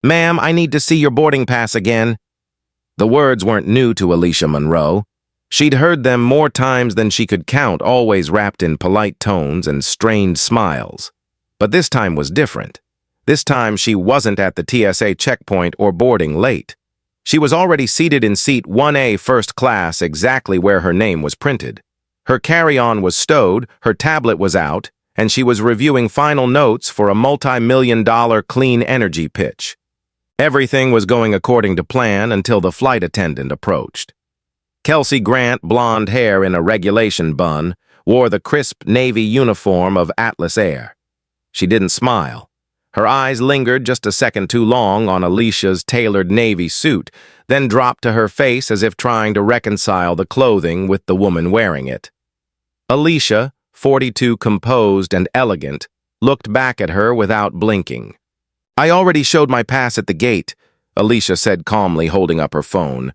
"Ma'am, I need to see your boarding pass again." The words weren't new to Alicia Monroe. She'd heard them more times than she could count, always wrapped in polite tones and strained smiles. But this time was different. This time she wasn't at the TSA checkpoint or boarding late. She was already seated in seat 1A first class, exactly where her name was printed. Her carry-on was stowed, her tablet was out, and she was reviewing final notes for a multi-million-dollar clean energy pitch. Everything was going according to plan until the flight attendant approached. Kelsey Grant, blonde hair in a regulation bun, wore the crisp navy uniform of Atlas Air. She didn't smile. Her eyes lingered just a second too long on Alicia's tailored navy suit, then dropped to her face as if trying to reconcile the clothing with the woman wearing it. Alicia, 42, composed and elegant, looked back at her without blinking. "I already showed my pass at the gate," Alicia said calmly, holding up her phone.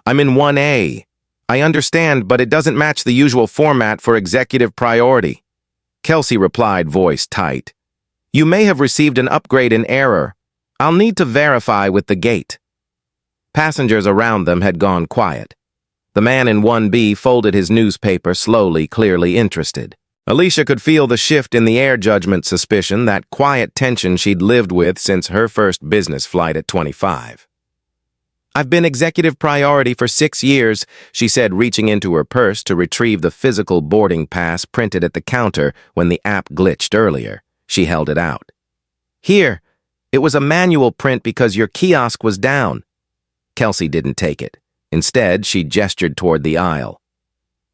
"I'm in 1A. I understand, but it doesn't match the usual format for executive priority." Kelsey replied, voice tight. "You may have received an upgrade in error. I'll need to verify with the gate." Passengers around them had gone quiet. The man in 1B folded his newspaper slowly, clearly interested. Alicia could feel the shift in the air judgment suspicion, that quiet tension she'd lived with since her first business flight at 25. "I've been executive priority for 6 years, she said, reaching into her purse to retrieve the physical boarding pass printed at the counter when the app glitched earlier. She held it out. "Here, it was a manual print because your kiosk was down." Kelsey didn't take it. Instead, she gestured toward the aisle.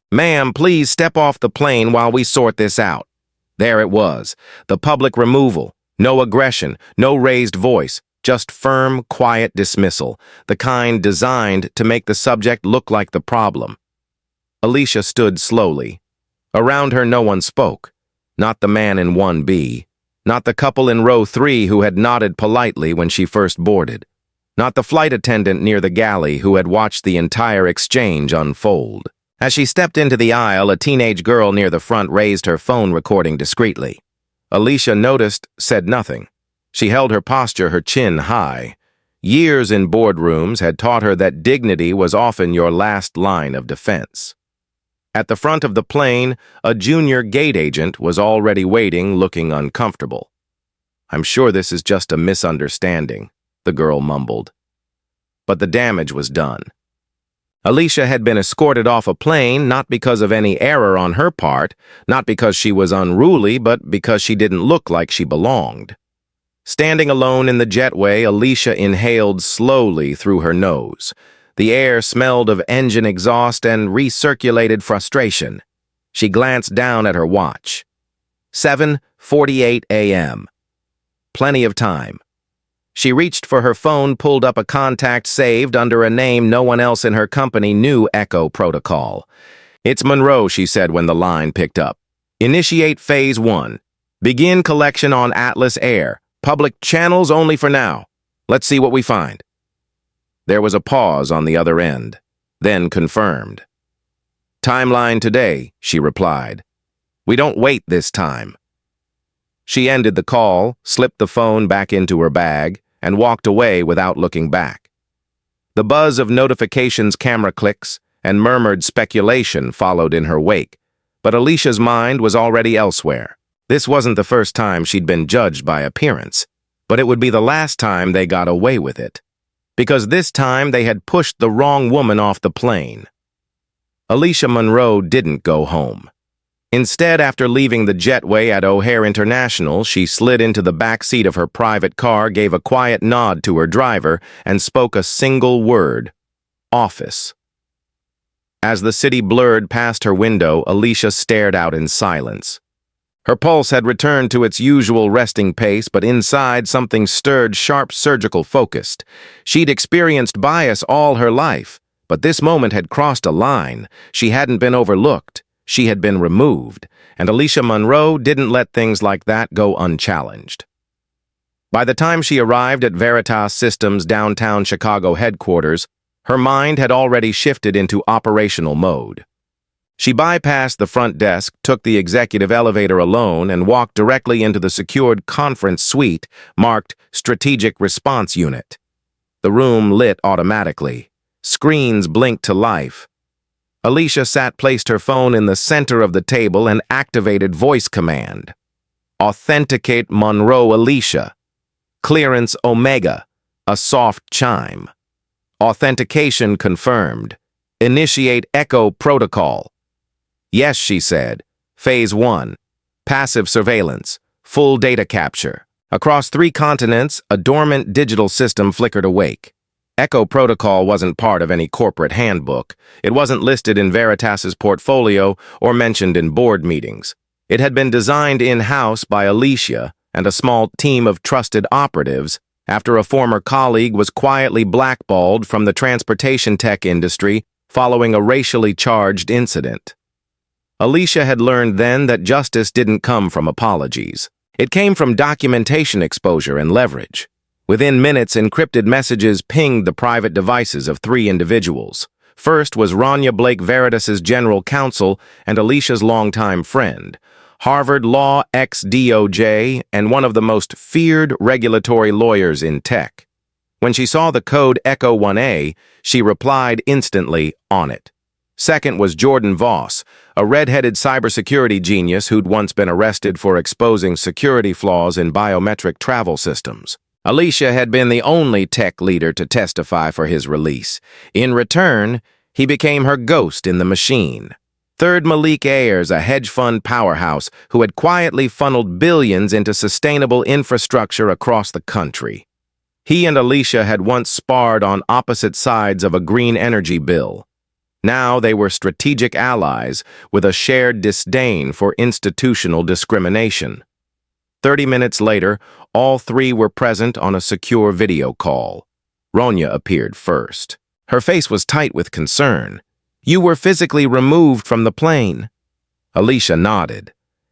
"Ma'am, please step off the plane while we sort this out." There it was, the public removal. No aggression, no raised voice, just firm, quiet dismissal, the kind designed to make the subject look like the problem. Alicia stood slowly. Around her no one spoke. Not the man in 1B. Not the couple in row 3 who had nodded politely when she first boarded. Not the flight attendant near the galley who had watched the entire exchange unfold. As she stepped into the aisle, a teenage girl near the front raised her phone recording discreetly. Alicia noticed, said nothing. She held her posture, her chin high. Years in boardrooms had taught her that dignity was often your last line of defense. At the front of the plane, a junior gate agent was already waiting, looking uncomfortable. "I'm sure this is just a misunderstanding," the girl mumbled. But the damage was done. Alicia had been escorted off a plane not because of any error on her part, not because she was unruly, but because she didn't look like she belonged. Standing alone in the jetway, Alicia inhaled slowly through her nose. The air smelled of engine exhaust and recirculated frustration. She glanced down at her watch. 7:48 a.m. Plenty of time. She reached for her phone, pulled up a contact saved under a name no one else in her company knew. Echo Protocol. "It's Monroe," she said when the line picked up. "Initiate Phase 1. Begin collection on Atlas Air. Public channels only for now. Let's see what we find." There was a pause on the other end, then confirmed. "Timeline today," she replied. "We don't wait this time." She ended the call, slipped the phone back into her bag, and walked away without looking back. The buzz of notifications, camera clicks, and murmured speculation followed in her wake, but Alicia's mind was already elsewhere. This wasn't the first time she'd been judged by appearance, but it would be the last time they got away with it. Because this time they had pushed the wrong woman off the plane. Alicia Monroe didn't go home. Instead, after leaving the jetway at O'Hare International, she slid into the back seat of her private car, gave a quiet nod to her driver, and spoke a single word: office. As the city blurred past her window, Alicia stared out in silence. Her pulse had returned to its usual resting pace, but inside something stirred, sharp, surgical, focused. She'd experienced bias all her life, but this moment had crossed a line. She hadn't been overlooked. She had been removed, and Alicia Monroe didn't let things like that go unchallenged. By the time she arrived at Veritas Systems' downtown Chicago headquarters, her mind had already shifted into operational mode. She bypassed the front desk, took the executive elevator alone, and walked directly into the secured conference suite marked Strategic Response Unit. The room lit automatically. Screens blinked to life. Alicia placed her phone in the center of the table and activated voice command. Authenticate Monroe Alicia. Clearance Omega. A soft chime. Authentication confirmed. Initiate Echo Protocol. Yes, she said. Phase 1. Passive surveillance. Full data capture. Across 3 continents, a dormant digital system flickered awake. Echo Protocol wasn't part of any corporate handbook. It wasn't listed in Veritas's portfolio or mentioned in board meetings. It had been designed in-house by Alicia and a small team of trusted operatives after a former colleague was quietly blackballed from the transportation tech industry following a racially charged incident. Alicia had learned then that justice didn't come from apologies. It came from documentation exposure and leverage. Within minutes, encrypted messages pinged the private devices of 3 individuals. First was Rania Blake Veritas's general counsel and Alicia's longtime friend, Harvard Law ex-DOJ and one of the most feared regulatory lawyers in tech. When she saw the code Echo 1A, she replied instantly on it. Second was Jordan Voss, a red-headed cybersecurity genius who'd once been arrested for exposing security flaws in biometric travel systems. Alicia had been the only tech leader to testify for his release. In return, he became her ghost in the machine. Third, Malik Ayers, a hedge fund powerhouse who had quietly funneled billions into sustainable infrastructure across the country. He and Alicia had once sparred on opposite sides of a green energy bill. Now they were strategic allies with a shared disdain for institutional discrimination. 30 minutes later, all 3 were present on a secure video call. Ronya appeared first. Her face was tight with concern. You were physically removed from the plane. Alicia nodded,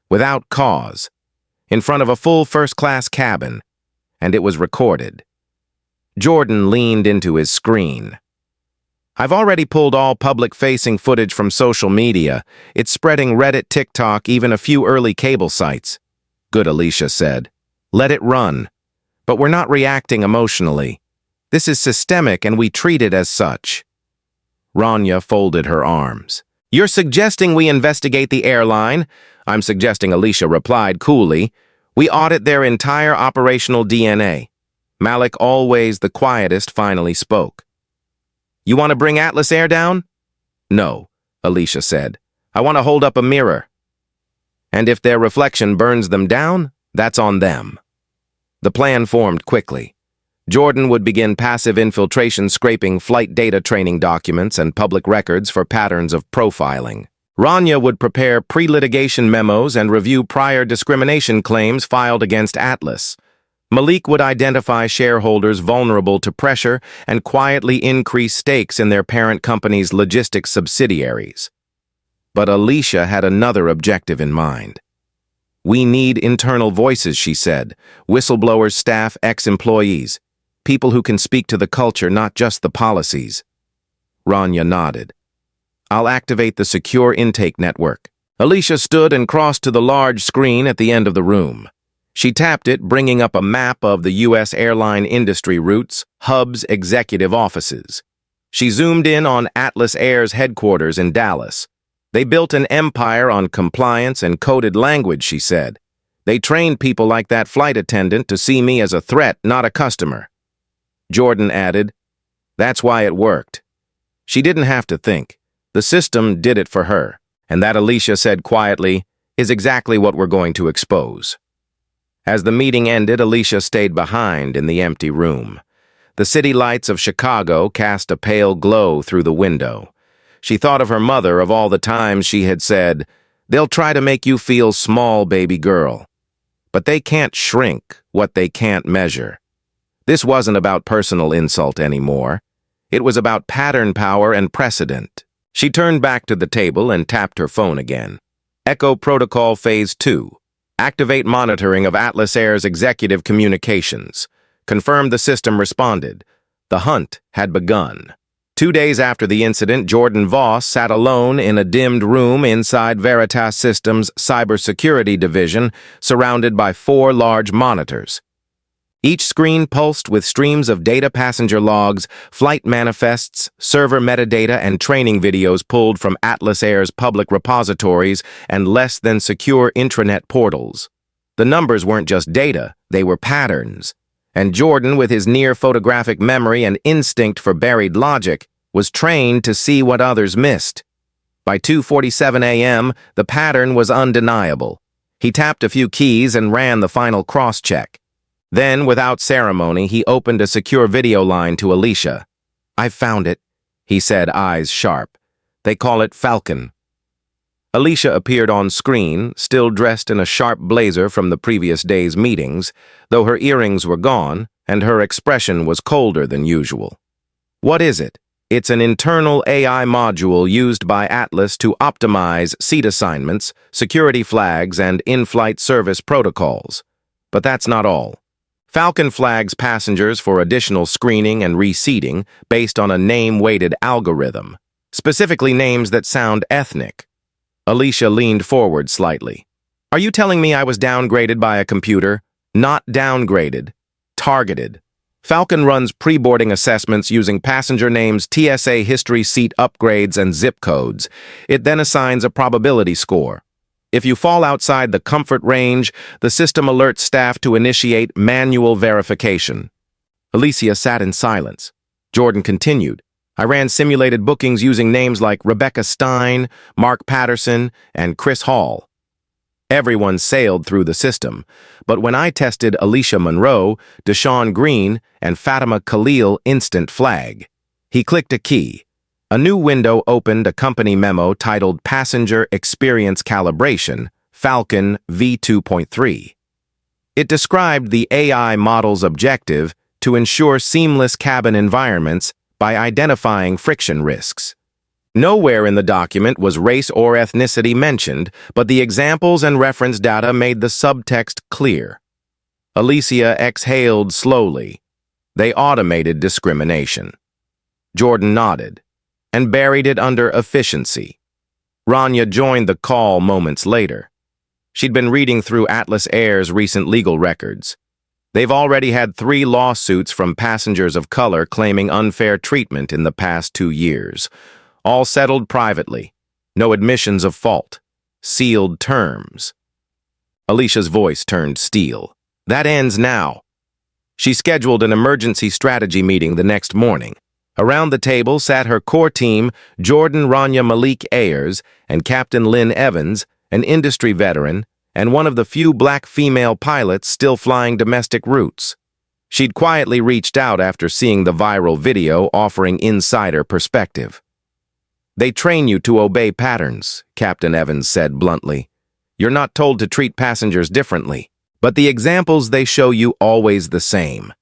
without cause, in front of a full first-class cabin, and it was recorded. Jordan leaned into his screen. I've already pulled all public-facing footage from social media. It's spreading Reddit, TikTok, even a few early cable sites. Good, Alicia said. Let it run. But we're not reacting emotionally. This is systemic and we treat it as such. Rania folded her arms. You're suggesting we investigate the airline? I'm suggesting, Alicia replied coolly. We audit their entire operational DNA. Malik, always the quietest, finally spoke. You want to bring Atlas Air down? No, Alicia said. I want to hold up a mirror. And if their reflection burns them down, that's on them. The plan formed quickly. Jordan would begin passive infiltration, scraping flight data training documents and public records for patterns of profiling. Rania would prepare pre-litigation memos and review prior discrimination claims filed against Atlas. Malik would identify shareholders vulnerable to pressure and quietly increase stakes in their parent company's logistics subsidiaries. But Alicia had another objective in mind. We need internal voices, she said. Whistleblowers, staff, ex-employees. People who can speak to the culture, not just the policies. Rania nodded. I'll activate the secure intake network. Alicia stood and crossed to the large screen at the end of the room. She tapped it, bringing up a map of the U.S. airline industry routes, hubs, executive offices. She zoomed in on Atlas Air's headquarters in Dallas. They built an empire on compliance and coded language, she said. They trained people like that flight attendant to see me as a threat, not a customer. Jordan added, that's why it worked. She didn't have to think. The system did it for her. And that, Alicia said quietly, is exactly what we're going to expose. As the meeting ended, Alicia stayed behind in the empty room. The city lights of Chicago cast a pale glow through the window. She thought of her mother, of all the times she had said, they'll try to make you feel small, baby girl. But they can't shrink what they can't measure. This wasn't about personal insult anymore. It was about pattern power and precedent. She turned back to the table and tapped her phone again. Echo Protocol Phase 2. Activate monitoring of Atlas Air's executive communications. Confirm the system responded. The hunt had begun. 2 days after the incident, Jordan Voss sat alone in a dimmed room inside Veritas Systems' cybersecurity division, surrounded by 4 large monitors. Each screen pulsed with streams of data, passenger logs, flight manifests, server metadata, and training videos pulled from Atlas Air's public repositories and less-than-secure intranet portals. The numbers weren't just data, they were patterns. And Jordan, with his near-photographic memory and instinct for buried logic, was trained to see what others missed. By 2:47 a.m., the pattern was undeniable. He tapped a few keys and ran the final cross-check. Then, without ceremony, he opened a secure video line to Alicia. "I've found it," he said, eyes sharp. "They call it Falcon." Alicia appeared on screen, still dressed in a sharp blazer from the previous day's meetings, though her earrings were gone, and her expression was colder than usual. "What is it?" "It's an internal AI module used by Atlas to optimize seat assignments, security flags, and in-flight service protocols. But that's not all. Falcon flags passengers for additional screening and reseating based on a name-weighted algorithm, specifically names that sound ethnic." Alicia leaned forward slightly. "Are you telling me I was downgraded by a computer?" "Not downgraded. Targeted. Falcon runs pre-boarding assessments using passenger names, TSA history, seat upgrades, and zip codes. It then assigns a probability score. If you fall outside the comfort range, the system alerts staff to initiate manual verification." Alicia sat in silence. Jordan continued. "I ran simulated bookings using names like Rebecca Stein, Mark Patterson, and Chris Hall. Everyone sailed through the system, but when I tested Alicia Monroe, Deshaun Green, and Fatima Khalil instant flag." He clicked a key. A new window opened, a company memo titled Passenger Experience Calibration, Falcon V2.3. It described the AI model's objective to ensure seamless cabin environments by identifying friction risks. Nowhere in the document was race or ethnicity mentioned, but the examples and reference data made the subtext clear. Alicia exhaled slowly. They automated discrimination. Jordan nodded and buried it under efficiency. Rania joined the call moments later. She'd been reading through Atlas Air's recent legal records. They've already had 3 lawsuits from passengers of color claiming unfair treatment in the past 2 years. All settled privately. No admissions of fault. Sealed terms. Alicia's voice turned steel. "That ends now." She scheduled an emergency strategy meeting the next morning. Around the table sat her core team, Jordan Rania Malik Ayers and Captain Lynn Evans, an industry veteran, and one of the few black female pilots still flying domestic routes. She'd quietly reached out after seeing the viral video offering insider perspective. "They train you to obey patterns," Captain Evans said bluntly. "You're not told to treat passengers differently, but the examples they show you always the same.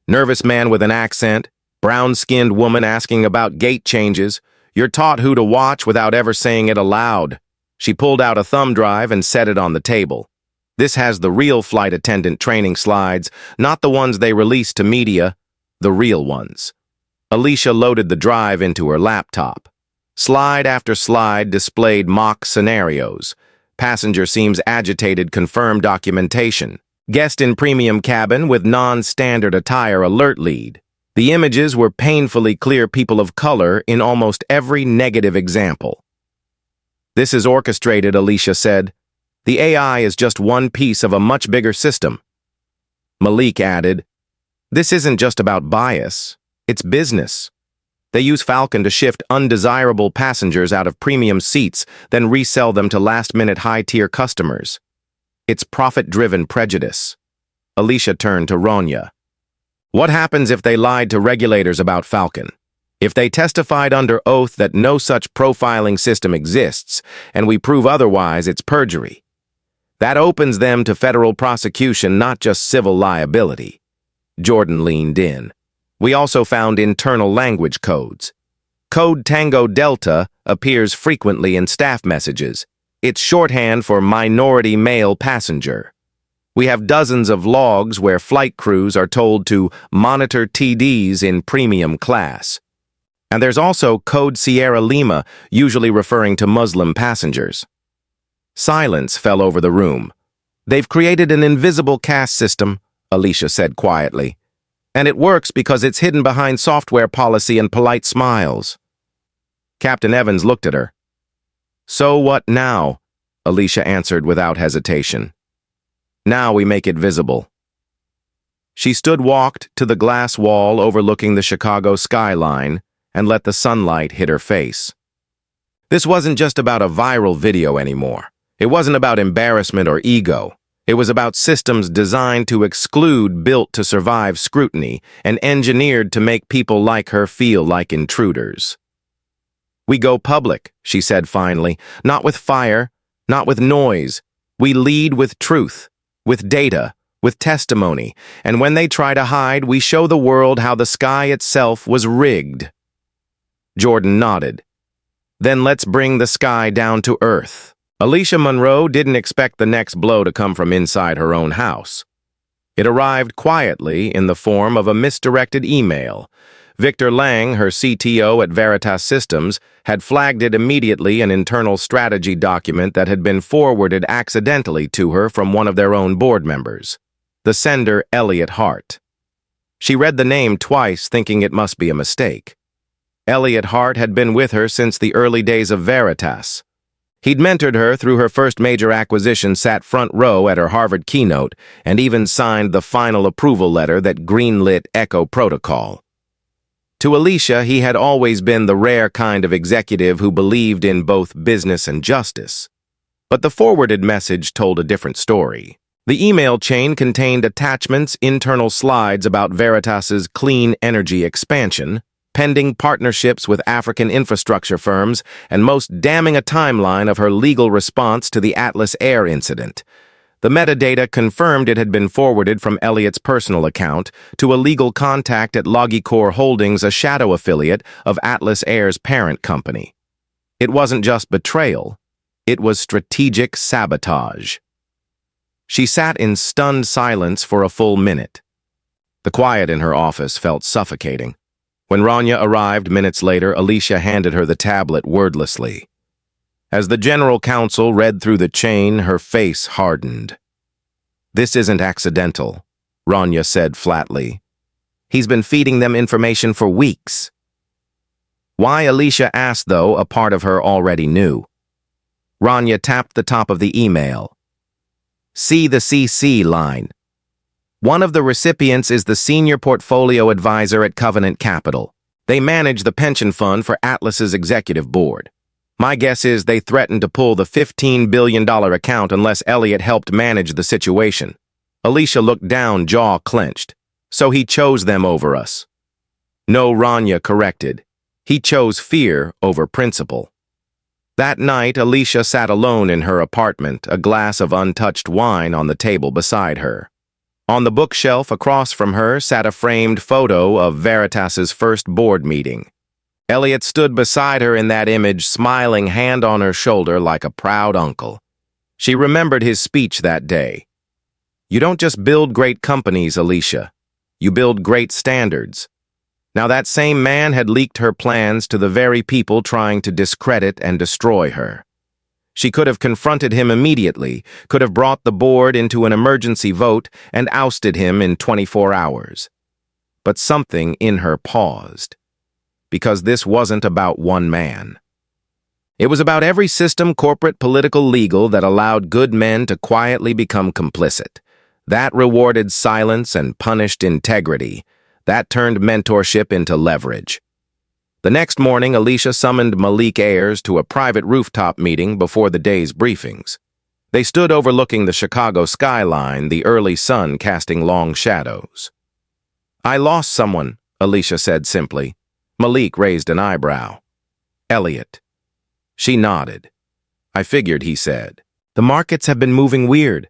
Nervous man with an accent, brown-skinned woman asking about gate changes. You're taught who to watch without ever saying it aloud." She pulled out a thumb drive and set it on the table. "This has the real flight attendant training slides, not the ones they release to media, the real ones." Alicia loaded the drive into her laptop. Slide after slide displayed mock scenarios. Passenger seems agitated, confirm documentation. Guest in premium cabin with non-standard attire alert lead. The images were painfully clear people of color in almost every negative example. "This is orchestrated," Alicia said. "The AI is just one piece of a much bigger system." Malik added, "This isn't just about bias, it's business. They use Falcon to shift undesirable passengers out of premium seats, then resell them to last-minute high-tier customers. It's profit-driven prejudice." Alicia turned to Rania. "What happens if they lied to regulators about Falcon? If they testified under oath that no such profiling system exists, and we prove otherwise, it's perjury. That opens them to federal prosecution, not just civil liability." Jordan leaned in. "We also found internal language codes. Code Tango Delta appears frequently in staff messages. It's shorthand for minority male passenger. We have dozens of logs where flight crews are told to monitor TDs in premium class." And there's also Code Sierra Lima, usually referring to Muslim passengers. Silence fell over the room. They've created an invisible caste system, Alicia said quietly. And it works because it's hidden behind software policy and polite smiles. Captain Evans looked at her. So what now? Alicia answered without hesitation. Now we make it visible. She walked to the glass wall overlooking the Chicago skyline and let the sunlight hit her face. This wasn't just about a viral video anymore. It wasn't about embarrassment or ego. It was about systems designed to exclude, built to survive scrutiny, and engineered to make people like her feel like intruders. We go public, she said finally, not with fire, not with noise. We lead with truth, with data, with testimony, and when they try to hide, we show the world how the sky itself was rigged. Jordan nodded. Then let's bring the sky down to earth. Alicia Monroe didn't expect the next blow to come from inside her own house. It arrived quietly in the form of a misdirected email. Victor Lang, her CTO at Veritas Systems, had flagged it immediately, an internal strategy document that had been forwarded accidentally to her from one of their own board members. The sender, Elliot Hart. She read the name twice, thinking it must be a mistake. Elliot Hart had been with her since the early days of Veritas. He'd mentored her through her first major acquisition, sat front row at her Harvard keynote, and even signed the final approval letter that greenlit Echo Protocol. To Alicia, he had always been the rare kind of executive who believed in both business and justice. But the forwarded message told a different story. The email chain contained attachments, internal slides about Veritas's clean energy expansion, pending partnerships with African infrastructure firms, and most damning a timeline of her legal response to the Atlas Air incident. The metadata confirmed it had been forwarded from Elliot's personal account to a legal contact at Logicor Holdings, a shadow affiliate of Atlas Air's parent company. It wasn't just betrayal, it was strategic sabotage. She sat in stunned silence for a full minute. The quiet in her office felt suffocating. When Rania arrived minutes later, Alicia handed her the tablet wordlessly. As the general counsel read through the chain, her face hardened. "This isn't accidental," Rania said flatly. "He's been feeding them information for weeks." Why Alicia asked, though, a part of her already knew. Rania tapped the top of the email. "See the CC line. One of the recipients is the senior portfolio advisor at Covenant Capital. They manage the pension fund for Atlas's executive board. My guess is they threatened to pull the $15 billion account unless Elliot helped manage the situation." Alicia looked down, jaw clenched. "So he chose them over us." "No," Rania corrected. "He chose fear over principle." That night, Alicia sat alone in her apartment, a glass of untouched wine on the table beside her. On the bookshelf across from her sat a framed photo of Veritas's first board meeting. Elliot stood beside her in that image, smiling, hand on her shoulder like a proud uncle. She remembered his speech that day. "You don't just build great companies, Alicia. You build great standards." Now that same man had leaked her plans to the very people trying to discredit and destroy her. She could have confronted him immediately, could have brought the board into an emergency vote and ousted him in 24 hours. But something in her paused. Because this wasn't about one man. It was about every system, corporate, political, legal, that allowed good men to quietly become complicit. That rewarded silence and punished integrity. That turned mentorship into leverage. The next morning, Alicia summoned Malik Ayers to a private rooftop meeting before the day's briefings. They stood overlooking the Chicago skyline, the early sun casting long shadows. "I lost someone," Alicia said simply. Malik raised an eyebrow. "Elliot." She nodded. "I figured," he said. "The markets have been moving weird.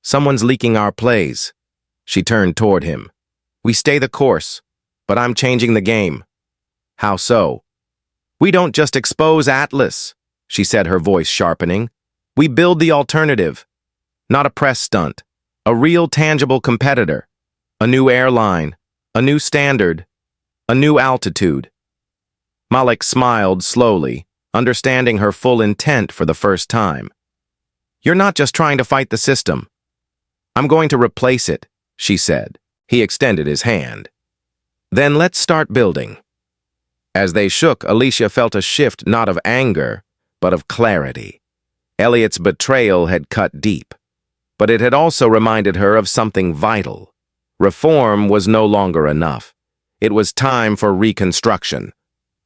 Someone's leaking our plays." She turned toward him. "We stay the course, but I'm changing the game." "How so?" "We don't just expose Atlas," she said, her voice sharpening. "We build the alternative. Not a press stunt. A real tangible competitor. A new airline. A new standard. A new altitude." Malik smiled slowly, understanding her full intent for the first time. "You're not just trying to fight the system. I'm going to replace it," she said. He extended his hand. "Then let's start building." As they shook, Alicia felt a shift not of anger, but of clarity. Elliot's betrayal had cut deep, but it had also reminded her of something vital. Reform was no longer enough. It was time for reconstruction.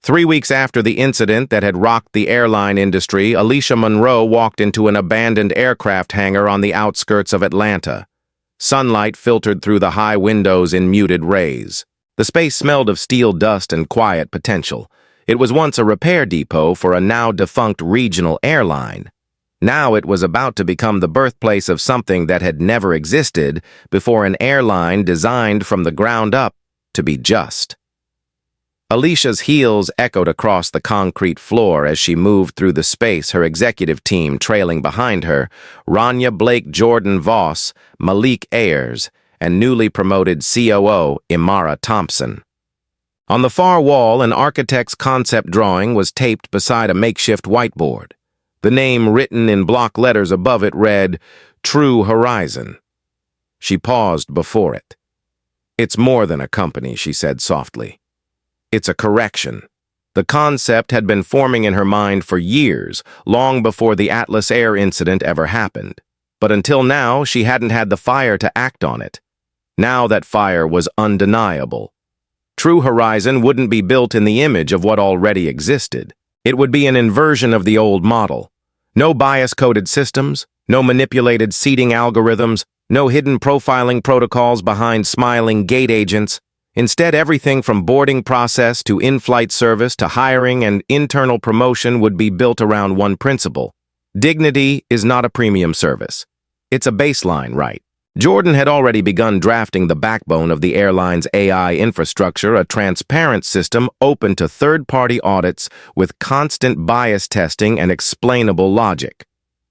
3 weeks after the incident that had rocked the airline industry, Alicia Monroe walked into an abandoned aircraft hangar on the outskirts of Atlanta. Sunlight filtered through the high windows in muted rays. The space smelled of steel dust and quiet potential. It was once a repair depot for a now-defunct regional airline. Now it was about to become the birthplace of something that had never existed before, an airline designed from the ground up to be just. Alicia's heels echoed across the concrete floor as she moved through the space, her executive team trailing behind her: Rania Blake Jordan Voss, Malik Ayers, and newly promoted COO Imara Thompson. On the far wall, an architect's concept drawing was taped beside a makeshift whiteboard. The name written in block letters above it read, "True Horizon." She paused before it. "It's more than a company," she said softly. "It's a correction." The concept had been forming in her mind for years, long before the Atlas Air incident ever happened. But until now, she hadn't had the fire to act on it. Now that fire was undeniable. True Horizon wouldn't be built in the image of what already existed. It would be an inversion of the old model. No bias-coded systems, no manipulated seating algorithms, no hidden profiling protocols behind smiling gate agents. Instead, everything from boarding process to in-flight service to hiring and internal promotion would be built around one principle. Dignity is not a premium service. It's a baseline right. Jordan had already begun drafting the backbone of the airline's AI infrastructure, a transparent system open to third-party audits with constant bias testing and explainable logic.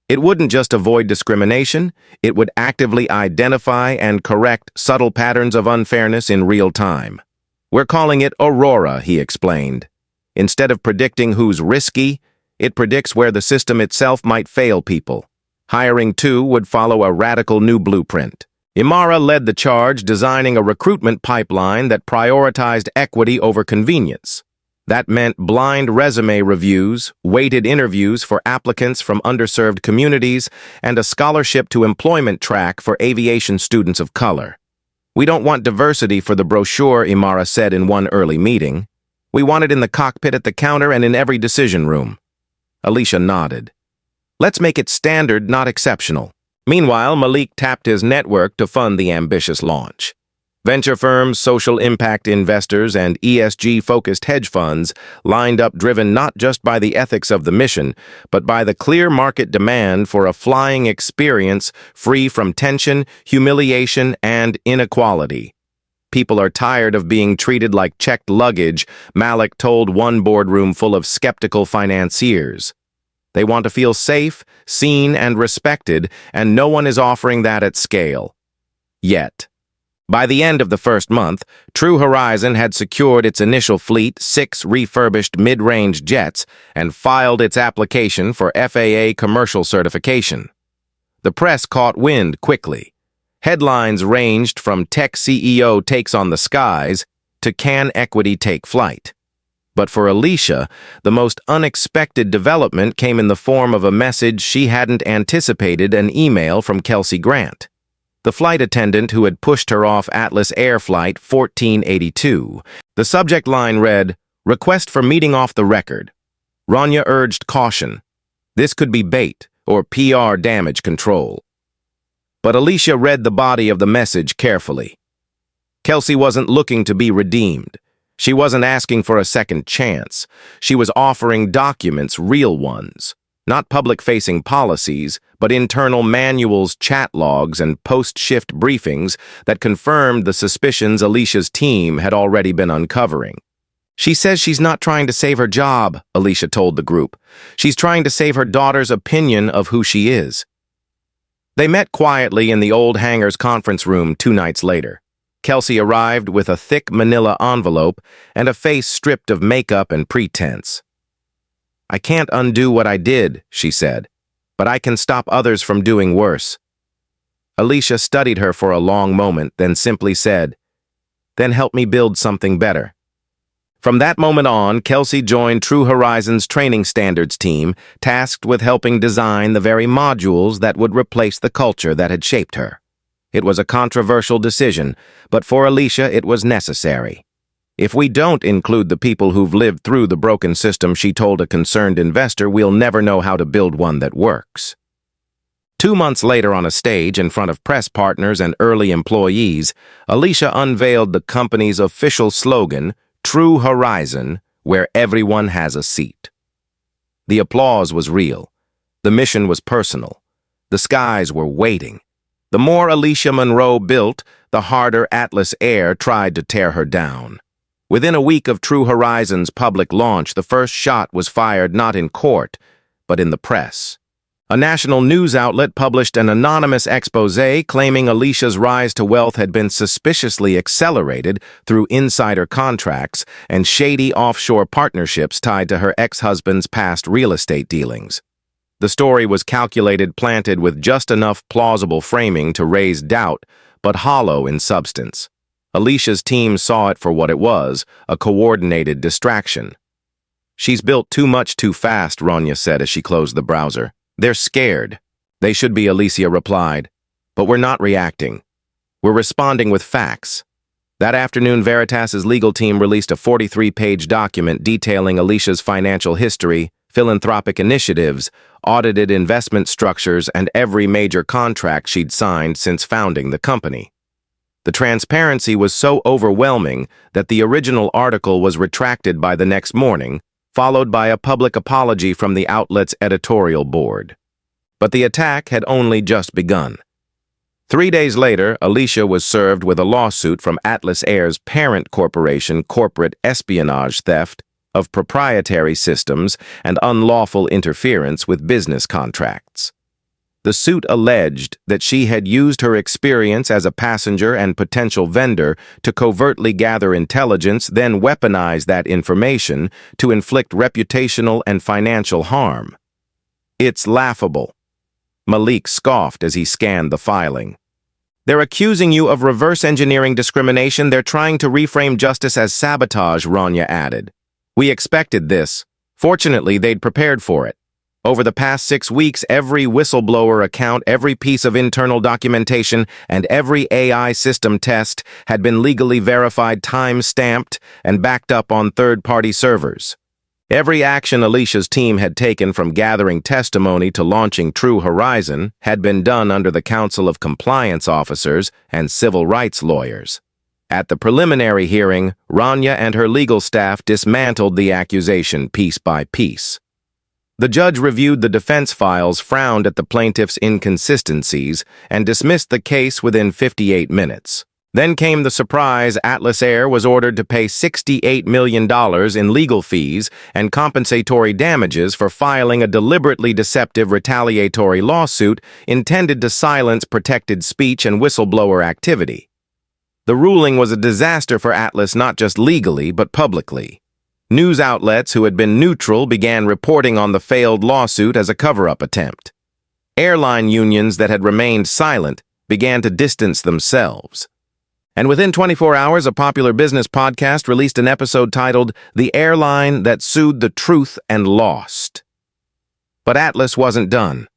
It wouldn't just avoid discrimination, it would actively identify and correct subtle patterns of unfairness in real time. "We're calling it Aurora," he explained. "Instead of predicting who's risky, it predicts where the system itself might fail people. Hiring too would follow a radical new blueprint." Imara led the charge, designing a recruitment pipeline that prioritized equity over convenience. That meant blind resume reviews, weighted interviews for applicants from underserved communities, and a scholarship to employment track for aviation students of color. "We don't want diversity for the brochure," Imara said in one early meeting. "We want it in the cockpit, at the counter, and in every decision room." Alicia nodded. "Let's make it standard, not exceptional." Meanwhile, Malik tapped his network to fund the ambitious launch. Venture firms, social impact investors, and ESG-focused hedge funds lined up, driven not just by the ethics of the mission, but by the clear market demand for a flying experience free from tension, humiliation, and inequality. "People are tired of being treated like checked luggage," Malik told one boardroom full of skeptical financiers. "They want to feel safe, seen, and respected, and no one is offering that at scale. Yet." By the end of the first month, True Horizon had secured its initial fleet, 6 refurbished mid-range jets, and filed its application for FAA commercial certification. The press caught wind quickly. Headlines ranged from "Tech CEO takes on the skies" to "Can equity take flight?" But for Alicia, the most unexpected development came in the form of a message she hadn't anticipated: an email from Kelsey Grant, the flight attendant who had pushed her off Atlas Air Flight 1482. The subject line read, "Request for meeting off the record." Rania urged caution. This could be bait or PR damage control. But Alicia read the body of the message carefully. Kelsey wasn't looking to be redeemed. She wasn't asking for a second chance. She was offering documents, real ones. Not public-facing policies, but internal manuals, chat logs, and post-shift briefings that confirmed the suspicions Alicia's team had already been uncovering. "She says she's not trying to save her job," Alicia told the group. "She's trying to save her daughter's opinion of who she is." They met quietly in the old hangar's conference room 2 nights later. Kelsey arrived with a thick manila envelope and a face stripped of makeup and pretense. "I can't undo what I did," she said, "but I can stop others from doing worse." Alicia studied her for a long moment, then simply said, "Then help me build something better." From that moment on, Kelsey joined True Horizon's training standards team, tasked with helping design the very modules that would replace the culture that had shaped her. It was a controversial decision, but for Alicia it was necessary. "If we don't include the people who've lived through the broken system," she told a concerned investor, "we'll never know how to build one that works." 2 months later, on a stage in front of press partners and early employees, Alicia unveiled the company's official slogan, "True Horizon, where everyone has a seat." The applause was real. The mission was personal. The skies were waiting. The more Alicia Monroe built, the harder Atlas Air tried to tear her down. Within a week of True Horizon's public launch, the first shot was fired not in court, but in the press. A national news outlet published an anonymous exposé claiming Alicia's rise to wealth had been suspiciously accelerated through insider contracts and shady offshore partnerships tied to her ex-husband's past real estate dealings. The story was planted with just enough plausible framing to raise doubt, but hollow in substance. Alicia's team saw it for what it was, a coordinated distraction. "She's built too much too fast," Rania said as she closed the browser. "They're scared." "They should be," Alicia replied. "But we're not reacting. We're responding with facts." That afternoon, Veritas's legal team released a 43-page document detailing Alicia's financial history, philanthropic initiatives, audited investment structures, and every major contract she'd signed since founding the company. The transparency was so overwhelming that the original article was retracted by the next morning, followed by a public apology from the outlet's editorial board. But the attack had only just begun. 3 days later, Alicia was served with a lawsuit from Atlas Air's parent corporation, corporate espionage, theft of proprietary systems, and unlawful interference with business contracts. The suit alleged that she had used her experience as a passenger and potential vendor to covertly gather intelligence, then weaponize that information to inflict reputational and financial harm. "It's laughable," Malik scoffed as he scanned the filing. "They're accusing you of reverse engineering discrimination. They're trying to reframe justice as sabotage," Rania added. "We expected this. Fortunately, they'd prepared for it. Over the past 6 weeks, every whistleblower account, every piece of internal documentation, and every AI system test had been legally verified, time-stamped, and backed up on third-party servers. Every action Alicia's team had taken, from gathering testimony to launching True Horizon, had been done under the counsel of compliance officers and civil rights lawyers. At the preliminary hearing, Rania and her legal staff dismantled the accusation piece by piece. The judge reviewed the defense files, frowned at the plaintiff's inconsistencies, and dismissed the case within 58 minutes. Then came the surprise. Atlas Air was ordered to pay $68 million in legal fees and compensatory damages for filing a deliberately deceptive retaliatory lawsuit intended to silence protected speech and whistleblower activity. The ruling was a disaster for Atlas, not just legally, but publicly. News outlets who had been neutral began reporting on the failed lawsuit as a cover-up attempt. Airline unions that had remained silent began to distance themselves. And within 24 hours, a popular business podcast released an episode titled "The Airline That Sued the Truth and Lost." But Atlas wasn't done.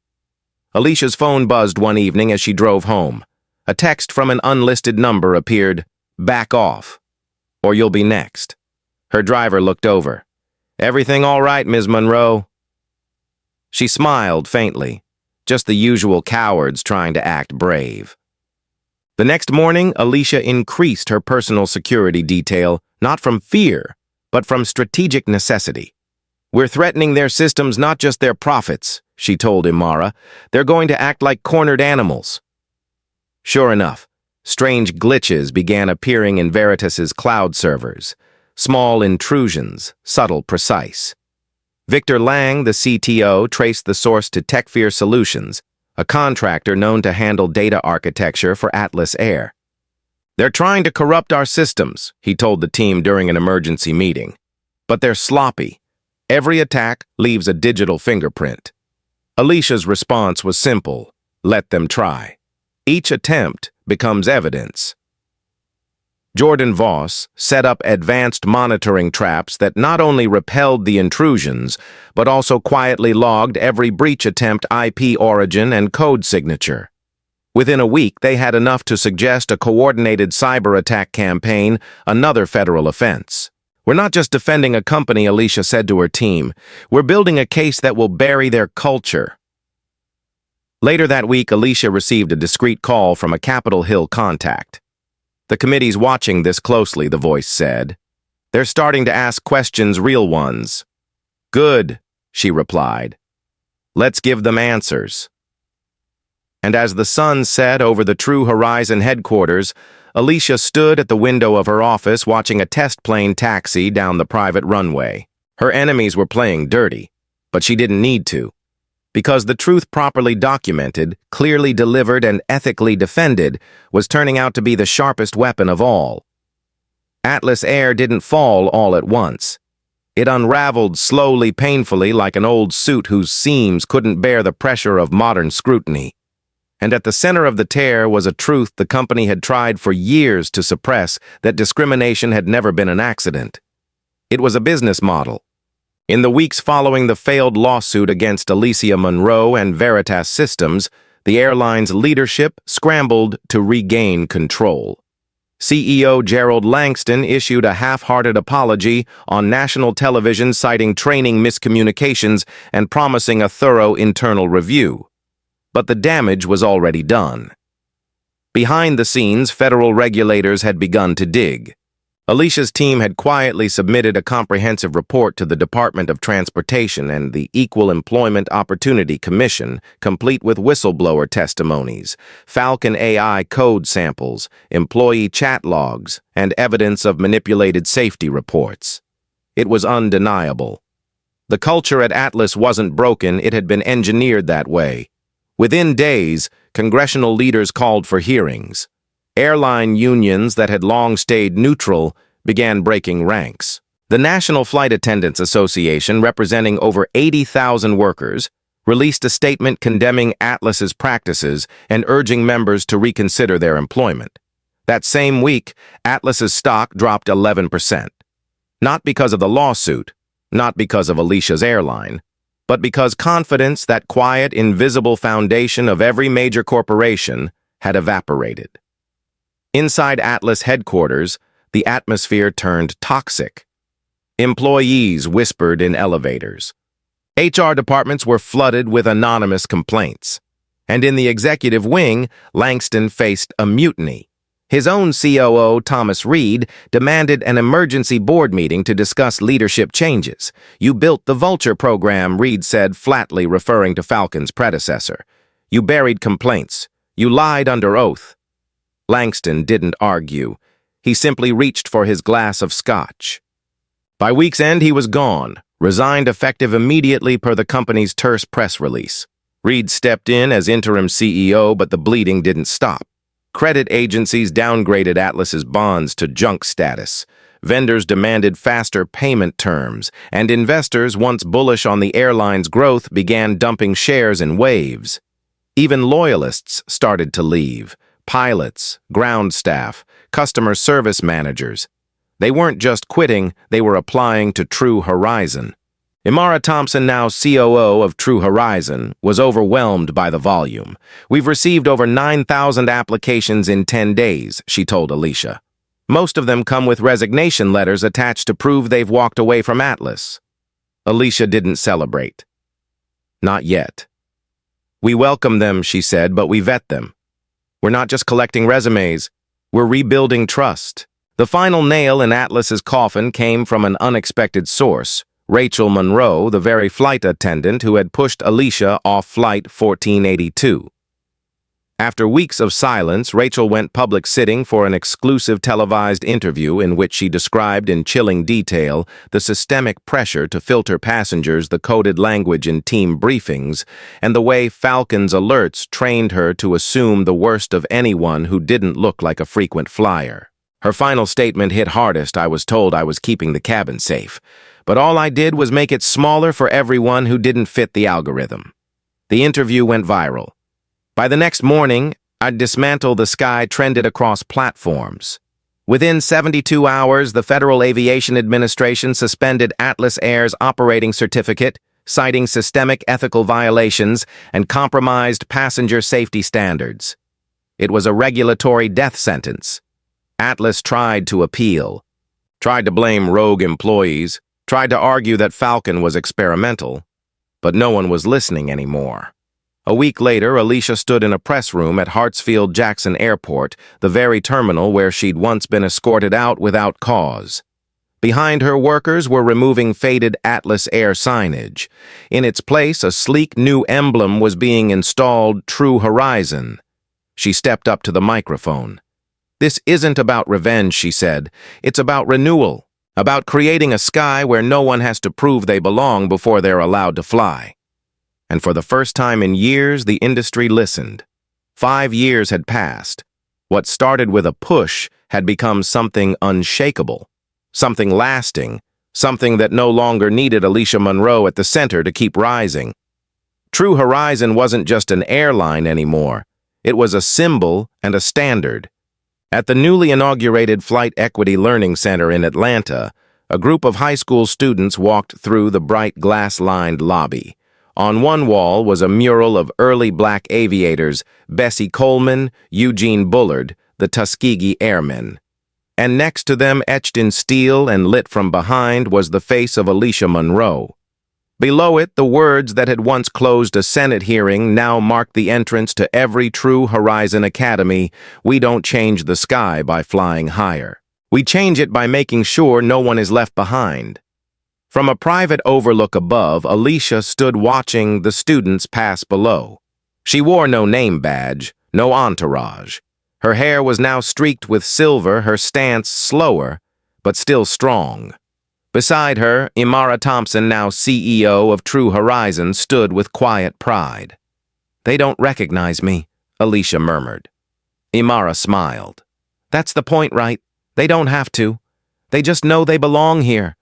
Alicia's phone buzzed one evening as she drove home. A text from an unlisted number appeared. "Back off, or you'll be next." Her driver looked over. "Everything all right, Ms. Monroe?" She smiled faintly, just the usual cowards trying to act brave. The next morning, Alicia increased her personal security detail, not from fear, but from strategic necessity. "We're threatening their systems, not just their profits," she told Imara. "They're going to act like cornered animals." Sure enough, strange glitches began appearing in Veritas's cloud servers. Small intrusions, subtle, precise. Victor Lang, the CTO, traced the source to TechFear Solutions, a contractor known to handle data architecture for Atlas Air. "They're trying to corrupt our systems," he told the team during an emergency meeting. "But they're sloppy. Every attack leaves a digital fingerprint." Alicia's response was simple: let them try. Each attempt becomes evidence. Jordan Voss set up advanced monitoring traps that not only repelled the intrusions, but also quietly logged every breach attempt IP origin and code signature. Within a week, they had enough to suggest a coordinated cyber attack campaign, another federal offense. "We're not just defending a company," Alicia said to her team. "We're building a case that will bury their culture." Later that week, Alicia received a discreet call from a Capitol Hill contact. "The committee's watching this closely," the voice said. "They're starting to ask questions, real ones." "Good," she replied. "Let's give them answers." And as the sun set over the True Horizon headquarters, Alicia stood at the window of her office watching a test plane taxi down the private runway. Her enemies were playing dirty, but she didn't need to. Because the truth properly documented, clearly delivered, and ethically defended was turning out to be the sharpest weapon of all. Atlas Air didn't fall all at once. It unraveled slowly, painfully, like an old suit whose seams couldn't bear the pressure of modern scrutiny. And at the center of the tear was a truth the company had tried for years to suppress, that discrimination had never been an accident. It was a business model. In the weeks following the failed lawsuit against Alicia Monroe and Veritas Systems, the airline's leadership scrambled to regain control. CEO Gerald Langston issued a half-hearted apology on national television citing training miscommunications and promising a thorough internal review. But the damage was already done. Behind the scenes, federal regulators had begun to dig. Alicia's team had quietly submitted a comprehensive report to the Department of Transportation and the Equal Employment Opportunity Commission, complete with whistleblower testimonies, Falcon AI code samples, employee chat logs, and evidence of manipulated safety reports. It was undeniable. The culture at Atlas wasn't broken, it had been engineered that way. Within days, congressional leaders called for hearings. Airline unions that had long stayed neutral began breaking ranks. The National Flight Attendants Association, representing over 80,000 workers, released a statement condemning Atlas's practices and urging members to reconsider their employment. That same week, Atlas's stock dropped 11%. Not because of the lawsuit, not because of Alicia's airline, but because confidence, that quiet, invisible foundation of every major corporation, had evaporated. Inside Atlas headquarters, the atmosphere turned toxic. Employees whispered in elevators. HR departments were flooded with anonymous complaints. And in the executive wing, Langston faced a mutiny. His own COO, Thomas Reed, demanded an emergency board meeting to discuss leadership changes. "You built the Vulture program," Reed said, flatly referring to Falcon's predecessor. "You buried complaints. You lied under oath." Langston didn't argue. He simply reached for his glass of scotch. By week's end, he was gone, resigned effective immediately per the company's terse press release. Reed stepped in as interim CEO, but the bleeding didn't stop. Credit agencies downgraded Atlas's bonds to junk status. Vendors demanded faster payment terms, and investors, once bullish on the airline's growth, began dumping shares in waves. Even loyalists started to leave. Pilots, ground staff, customer service managers. They weren't just quitting, they were applying to True Horizon. Imara Thompson, now COO of True Horizon, was overwhelmed by the volume. "We've received over 9,000 applications in 10 days, she told Alicia. Most of them come with resignation letters attached to prove they've walked away from Atlas. Alicia didn't celebrate. Not yet. "We welcome them," she said, "but we vet them. We're not just collecting resumes, we're rebuilding trust." The final nail in Atlas's coffin came from an unexpected source, Rachel Monroe, the very flight attendant who had pushed Alicia off Flight 1482. After weeks of silence, Rachel went public sitting for an exclusive televised interview in which she described in chilling detail the systemic pressure to filter passengers, the coded language in team briefings, and the way Falcon's alerts trained her to assume the worst of anyone who didn't look like a frequent flyer. Her final statement hit hardest. I was told I was keeping the cabin safe, but all I did was make it smaller for everyone who didn't fit the algorithm. The interview went viral. By the next morning, I'd dismantle the sky trended across platforms. Within 72 hours, the Federal Aviation Administration suspended Atlas Air's operating certificate, citing systemic ethical violations and compromised passenger safety standards. It was a regulatory death sentence. Atlas tried to appeal, tried to blame rogue employees, tried to argue that Falcon was experimental, but no one was listening anymore. A week later, Alicia stood in a press room at Hartsfield-Jackson Airport, the very terminal where she'd once been escorted out without cause. Behind her, workers were removing faded Atlas Air signage. In its place, a sleek new emblem was being installed, True Horizon. She stepped up to the microphone. "This isn't about revenge," she said. "It's about renewal, about creating a sky where no one has to prove they belong before they're allowed to fly." And for the first time in years, the industry listened. 5 years had passed. What started with a push had become something unshakable, something lasting, something that no longer needed Alicia Munro at the center to keep rising. True Horizon wasn't just an airline anymore. It was a symbol and a standard. At the newly inaugurated Flight Equity Learning Center in Atlanta, a group of high school students walked through the bright glass-lined lobby. On one wall was a mural of early black aviators, Bessie Coleman, Eugene Bullard, the Tuskegee Airmen. And next to them, etched in steel and lit from behind, was the face of Alicia Munro. Below it, the words that had once closed a Senate hearing now marked the entrance to every True Horizon Academy. "We don't change the sky by flying higher. We change it by making sure no one is left behind." From a private overlook above, Alicia stood watching the students pass below. She wore no name badge, no entourage. Her hair was now streaked with silver, her stance slower, but still strong. Beside her, Imara Thompson, now CEO of True Horizon, stood with quiet pride. "They don't recognize me," Alicia murmured. Imara smiled. "That's the point, right? They don't have to. They just know they belong here."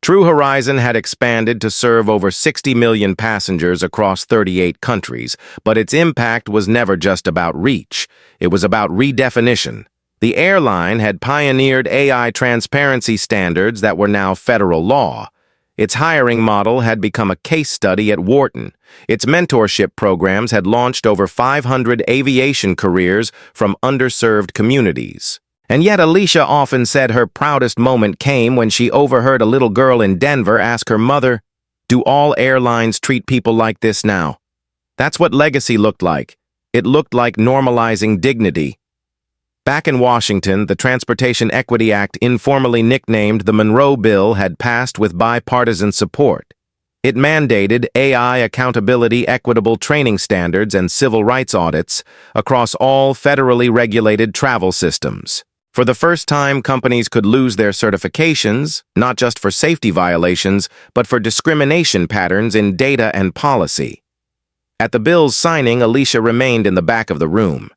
True Horizon had expanded to serve over 60 million passengers across 38 countries, but its impact was never just about reach. It was about redefinition. The airline had pioneered AI transparency standards that were now federal law. Its hiring model had become a case study at Wharton. Its mentorship programs had launched over 500 aviation careers from underserved communities. And yet Alicia often said her proudest moment came when she overheard a little girl in Denver ask her mother, "Do all airlines treat people like this now?" That's what legacy looked like. It looked like normalizing dignity. Back in Washington, the Transportation Equity Act, informally nicknamed the Monroe Bill, had passed with bipartisan support. It mandated AI accountability, equitable training standards, and civil rights audits across all federally regulated travel systems. For the first time, companies could lose their certifications, not just for safety violations, but for discrimination patterns in data and policy. At the bill's signing, Alicia remained in the back of the room.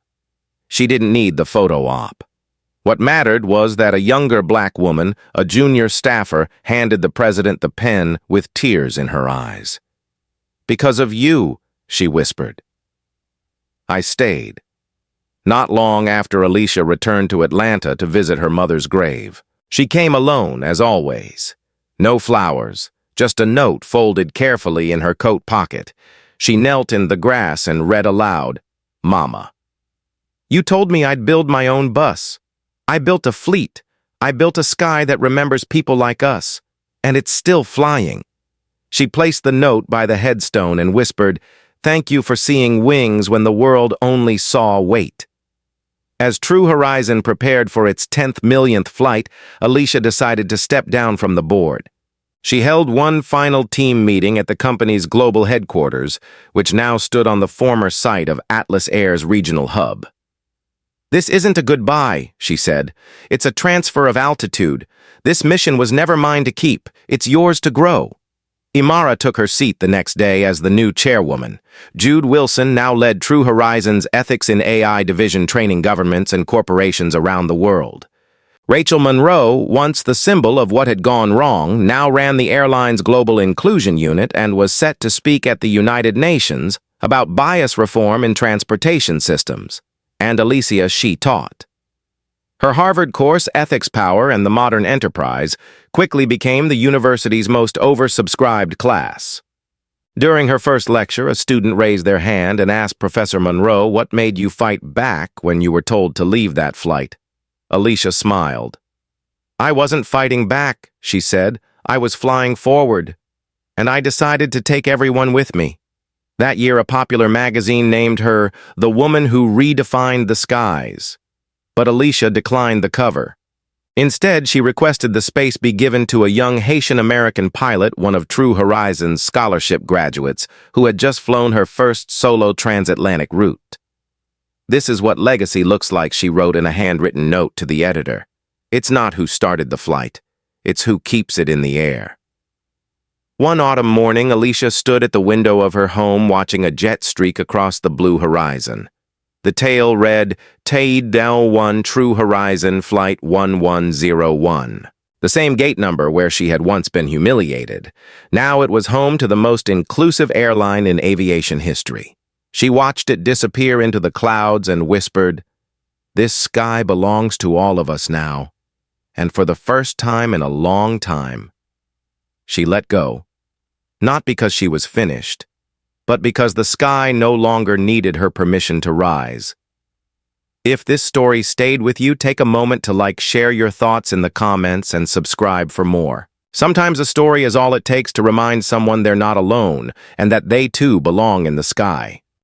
She didn't need the photo op. What mattered was that a younger black woman, a junior staffer, handed the president the pen with tears in her eyes. "Because of you," she whispered. I stayed. Not long after Alicia returned to Atlanta to visit her mother's grave. She came alone, as always. No flowers, just a note folded carefully in her coat pocket. She knelt in the grass and read aloud, "Mama. You told me I'd build my own bus. I built a fleet. I built a sky that remembers people like us. And it's still flying." She placed the note by the headstone and whispered, "Thank you for seeing wings when the world only saw weight." As True Horizon prepared for its 10th millionth flight, Alicia decided to step down from the board. She held one final team meeting at the company's global headquarters, which now stood on the former site of Atlas Air's regional hub. "This isn't a goodbye," she said. "It's a transfer of altitude. This mission was never mine to keep. It's yours to grow." Imara took her seat the next day as the new chairwoman. Jude Wilson now led True Horizon's Ethics in AI division, training governments and corporations around the world. Rachel Monroe, once the symbol of what had gone wrong, now ran the airline's Global Inclusion Unit and was set to speak at the United Nations about bias reform in transportation systems. And Alicia she taught. Her Harvard course, Ethics, Power, and the Modern Enterprise, quickly became the university's most oversubscribed class. During her first lecture, a student raised their hand and asked Professor Monroe what made you fight back when you were told to leave that flight. Alicia smiled. "I wasn't fighting back," she said. "I was flying forward. And I decided to take everyone with me." That year, a popular magazine named her the woman who redefined the skies. But Alicia declined the cover. Instead, she requested the space be given to a young Haitian-American pilot, one of True Horizon's scholarship graduates, who had just flown her first solo transatlantic route. "This is what legacy looks like," she wrote in a handwritten note to the editor. "It's not who started the flight. It's who keeps it in the air." One autumn morning, Alicia stood at the window of her home watching a jet streak across the blue horizon. The tail read, "Taid Del 1 True Horizon Flight 1101. The same gate number where she had once been humiliated. Now it was home to the most inclusive airline in aviation history. She watched it disappear into the clouds and whispered, "This sky belongs to all of us now." And for the first time in a long time, she let go. Not because she was finished, but because the sky no longer needed her permission to rise. If this story stayed with you, take a moment to share your thoughts in the comments, and subscribe for more. Sometimes a story is all it takes to remind someone they're not alone, and that they too belong in the sky.